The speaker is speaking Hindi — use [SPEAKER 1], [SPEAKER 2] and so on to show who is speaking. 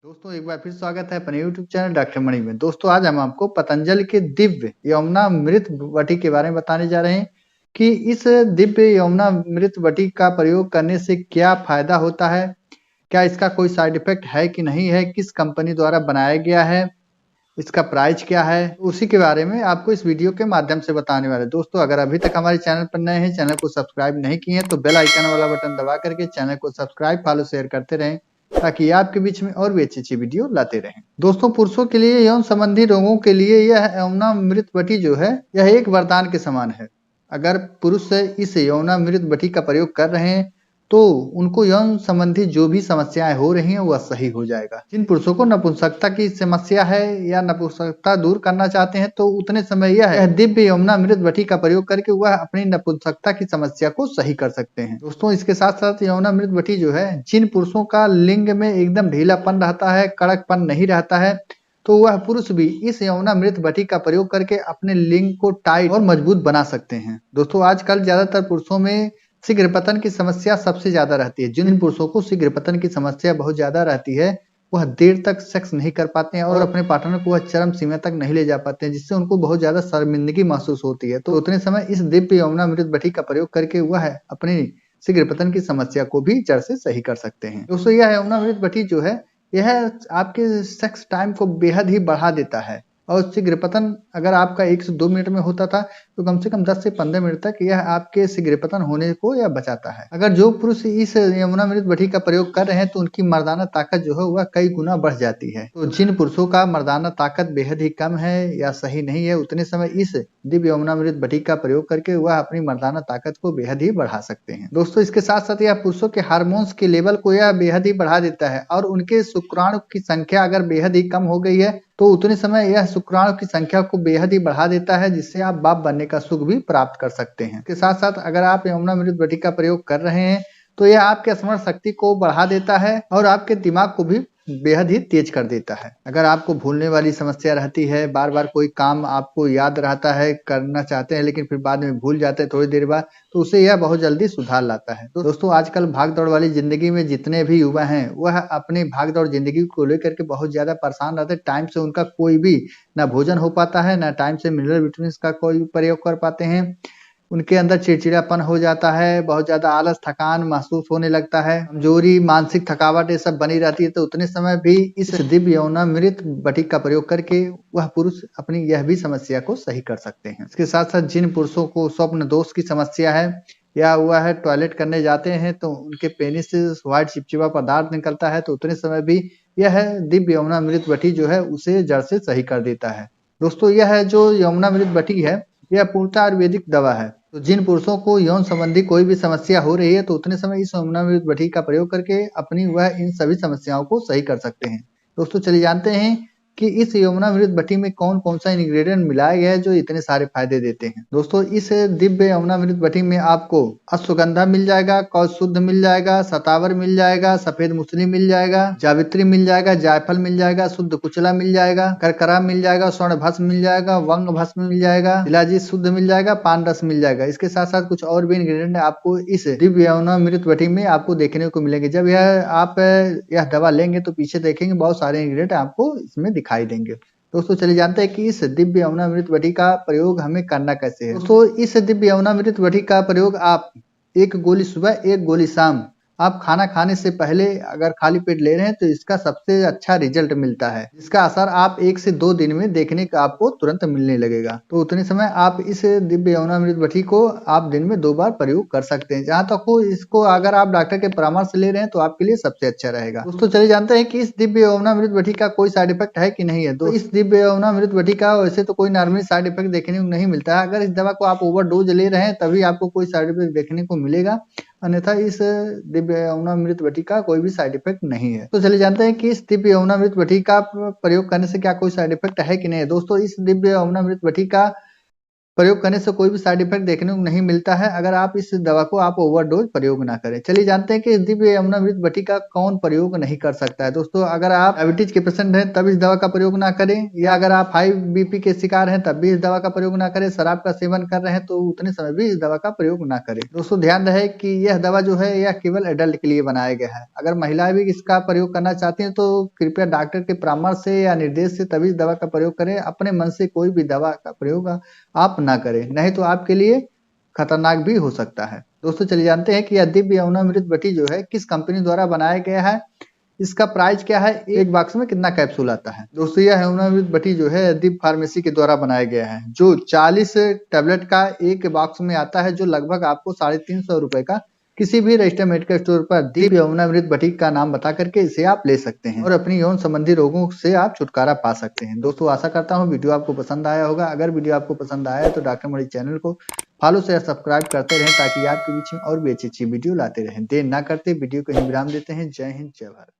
[SPEAKER 1] दोस्तों एक बार फिर स्वागत है अपने YouTube चैनल डॉक्टर मणि में। दोस्तों आज हम आपको पतंजलि के दिव्य यमुनामृत वटी के बारे में बताने जा रहे हैं कि इस दिव्य यमुनामृत वटी का प्रयोग करने से क्या फायदा होता है, क्या इसका कोई साइड इफेक्ट है कि नहीं है, किस कंपनी द्वारा बनाया गया है, इसका प्राइस क्या है, उसी के बारे में आपको इस वीडियो के माध्यम से बताने वाले हैं। दोस्तों अगर अभी तक हमारे चैनल पर नए हैं, चैनल को सब्सक्राइब नहीं किए हैं तो बेल आइकन वाला बटन दबा करके चैनल को सब्सक्राइब फॉलो शेयर करते रहें ताकि आपके बीच में और भी अच्छी वीडियो लाते रहें। दोस्तों पुरुषों के लिए यौन संबंधी रोगों के लिए यह यमुनामृत वटी जो है यह एक वरदान के समान है। अगर पुरुष इस यमुनामृत वटी का प्रयोग कर रहे हैं तो उनको यौन संबंधी जो भी समस्याएं हो रही हैं वह सही हो जाएगा। जिन पुरुषों को नपुंसकता की समस्या है या नपुंसकता दूर करना चाहते हैं तो उतने समय यह दिव्य यमुनामृत वटी का प्रयोग करके वह अपनी नपुंसकता की समस्या को सही कर सकते हैं। दोस्तों इसके साथ साथ यमुनामृत वटी जो है जिन पुरुषों का लिंग में एकदम ढीलापन रहता है, कड़कपन नहीं रहता है, तो वह पुरुष भी इस यमुनामृत वटी का प्रयोग करके अपने लिंग को टाइट और मजबूत बना सकते हैं। दोस्तों आजकल ज्यादातर पुरुषों में शीघ्र पतन की समस्या सबसे ज्यादा रहती है। जिन पुरुषों को शीघ्र पतन की समस्या बहुत ज्यादा रहती है वह देर तक सेक्स नहीं कर पाते हैं और अपने पार्टनर को वह चरम सीमा तक नहीं ले जा पाते हैं, जिससे उनको बहुत ज्यादा शर्मिंदगी महसूस होती है। तो उतने समय इस दिव्य यमुनामृत वटी का प्रयोग करके वह अपनी शीघ्र पतन की समस्या को भी जड़ से सही कर सकते हैं। दोस्तों यह यमुनामृत वटी जो है यह आपके सेक्स टाइम को बेहद ही बढ़ा देता है और शीघ्र पतन अगर आपका 1 से 2 मिनट में होता था तो कम से कम 10 से 15 मिनट तक यह आपके शीघ्र पतन होने को यह बचाता है। अगर जो पुरुष इस यमुनामृत वटी का प्रयोग कर रहे हैं तो उनकी मर्दाना ताकत जो है वह कई गुना बढ़ जाती है। तो जिन पुरुषों का मर्दाना ताकत बेहद ही कम है या सही नहीं है उतने समय इस दिव्य यमुनामृत वटी का प्रयोग करके वह अपनी मर्दाना ताकत को बेहद ही बढ़ा सकते हैं। दोस्तों इसके साथ साथ यह पुरुषों के हार्मोन्स के लेवल को यह बेहद ही बढ़ा देता है और उनके शुक्राणु की संख्या अगर बेहद ही कम हो गई है तो उतने समय यह शुक्राणु की संख्या को बेहद ही बढ़ा देता है, जिससे आप बाप बनने का सुख भी प्राप्त कर सकते हैं। इसके साथ साथ अगर आप यमुनामृत वटी का प्रयोग कर रहे हैं तो यह आपके स्मरण शक्ति को बढ़ा देता है और आपके दिमाग को भी बेहद ही तेज कर देता है। अगर आपको भूलने वाली समस्या रहती है, बार बार कोई काम आपको याद रहता है, करना चाहते हैं लेकिन फिर बाद में भूल जाते हैं थोड़ी देर बाद, तो उसे यह बहुत जल्दी सुधार लाता है। तो दोस्तों आजकल भाग दौड़ वाली जिंदगी में जितने भी युवा हैं वह अपनी भाग दौड़ जिंदगी को लेकर के बहुत ज्यादा परेशान रहते हैं। टाइम से उनका कोई भी ना भोजन हो पाता है, ना टाइम से मिनरल विटामिन का कोई प्रयोग कर पाते हैं। उनके अंदर चिड़चिड़ापन हो जाता है, बहुत ज्यादा आलस थकान महसूस होने लगता है, कमजोरी मानसिक थकावट ये सब बनी रहती है। तो उतने समय भी इस दिव्य यमुनामृत वटी का प्रयोग करके वह पुरुष अपनी यह भी समस्या को सही कर सकते हैं। इसके साथ साथ जिन पुरुषों को स्वप्न दोष की समस्या है या हुआ है टॉयलेट करने जाते हैं तो उनके पेनिस से व्हाइट चिपचिपा पदार्थ निकलता है, तो उतने समय भी यह दिव्य यमुनामृत वटी जो है उसे जड़ से सही कर देता है। दोस्तों यह जो यमुनामृत वटी है यह पूर्णतः आयुर्वेदिक दवा है। तो जिन पुरुषों को यौन संबंधी कोई भी समस्या हो रही है तो उतने समय इस यमुनामृत वटी का प्रयोग करके अपनी वह इन सभी समस्याओं को सही कर सकते हैं। दोस्तों चलिए जानते हैं कि इस यमुनामृत वटी में कौन कौन सा इंग्रेडिएंट मिलाया गया है जो इतने सारे फायदे देते हैं। दोस्तों इस दिव्य यमुनामृत वटी में आपको अश्वगंधा मिल जाएगा, कौश शुद्ध मिल जाएगा, शतावर मिल जाएगा, सफेद मुसली मिल जाएगा, जावित्री मिल जाएगा, जायफल मिल जाएगा, शुद्ध कुचला मिल जाएगा, करकरा मिल जाएगा, स्वर्ण भस्म मिल जाएगा, वंग भस्म मिल जाएगा, इलायची शुद्ध मिल जाएगा, पान रस मिल जाएगा। इसके साथ साथ कुछ और भी इंग्रेडिएंट आपको इस दिव्य यमुनामृत वटी में आपको देखने को मिलेंगे। जब आप यह दवा लेंगे तो पीछे देखेंगे बहुत सारे इंग्रेडिएंट आपको इसमें दिखाई देंगे। दोस्तों चलिए जानते हैं कि इस दिव्य यमुनामृत वटी का प्रयोग हमें करना कैसे है। दोस्तों इस दिव्य यमुनामृत वटी का प्रयोग आप 1 गोली सुबह 1 गोली शाम आप खाना खाने से पहले अगर खाली पेट ले रहे हैं तो इसका सबसे अच्छा रिजल्ट मिलता है। इसका असर आप 1 से 2 दिन में देखने का आपको तुरंत मिलने लगेगा। तो उतने समय आप इस दिव्य यमुनामृत वटी को आप दिन में 2 बार प्रयोग कर सकते हैं। जहां तक हो इसको अगर आप डॉक्टर के परामर्श ले रहे हैं तो आपके लिए सबसे अच्छा रहेगा। दोस्तों चलिए जानते हैं कि इस दिव्य यमुनामृत वटी का कोई साइड इफेक्ट है कि नहीं है। तो इस दिव्य यमुनामृत वटी का वैसे तो कोई नॉर्मल साइड इफेक्ट देखने को नहीं मिलता है। अगर इस दवा को आप ओवरडोज ले रहे हैं तभी आपको कोई साइड इफेक्ट देखने को मिलेगा, अन्यथा इस दिव्य यमुनामृत वटी का कोई भी साइड इफेक्ट नहीं है। तो चलिए जानते हैं कि इस दिव्य यमुनामृत वटी का प्रयोग करने से क्या कोई साइड इफेक्ट है कि नहीं है। दोस्तों इस दिव्य यमुनामृत वटी का प्रयोग करने से कोई भी साइड इफेक्ट देखने को नहीं मिलता है अगर आप इस दवा को आप ओवरडोज प्रयोग ना करें। चलिए जानते हैं कि इस दिव्य यमुनामृत बटिका कौन प्रयोग नहीं कर सकता है। दोस्तों, अगर आप डायबिटीज के पेशेंट हैं तब इस दवा का प्रयोग ना करें, या अगर आप हाई बीपी के शिकार हैं तब भी इस दवा का प्रयोग ना करें, शराब का सेवन कर रहे हैं तो उतने समय भी इस दवा का प्रयोग ना करें। दोस्तों, ध्यान रहे कि यह दवा जो है यह केवल एडल्ट के लिए बनाया गया है। अगर महिलाएं भी इसका प्रयोग करना चाहती हैं तो कृपया डॉक्टर के परामर्श से या निर्देश से तभी इस दवा का प्रयोग करें। अपने मन से कोई भी दवा का प्रयोग आप ना करें, नहीं तो आपके लिए खतरनाक भी हो सकता है। दोस्तों, चलिए जानते हैं कि यह दिव्य यमुनामृत बटी जो है किस कंपनी द्वारा बनाया गया है, इसका प्राइस क्या है, एक बॉक्स में कितना कैप्सूल आता है। दोस्तों, यह यमुनामृत बटी जो है दिव्य फार्मेसी के द्वारा बनाया गया है, जो 40 टैबलेट का एक बॉक्स में आता है, जो लगभग आपको 350 रुपए का किसी भी रजिस्टर्ड मेडिकल स्टोर पर दिव्य यमुनामृत बटी का नाम बता करके इसे आप ले सकते हैं और अपनी यौन संबंधी रोगों से आप छुटकारा पा सकते हैं। दोस्तों, आशा करता हूँ वीडियो आपको पसंद आया होगा। अगर वीडियो आपको पसंद आया है तो डॉक्टर मणि चैनल को फॉलो से सब्सक्राइब करते रहें ताकि आपके बीच में और भी अच्छी वीडियो लाते रहें। देर ना करते वीडियो को ही विराम देते हैं। जय हिंद, जय भारत।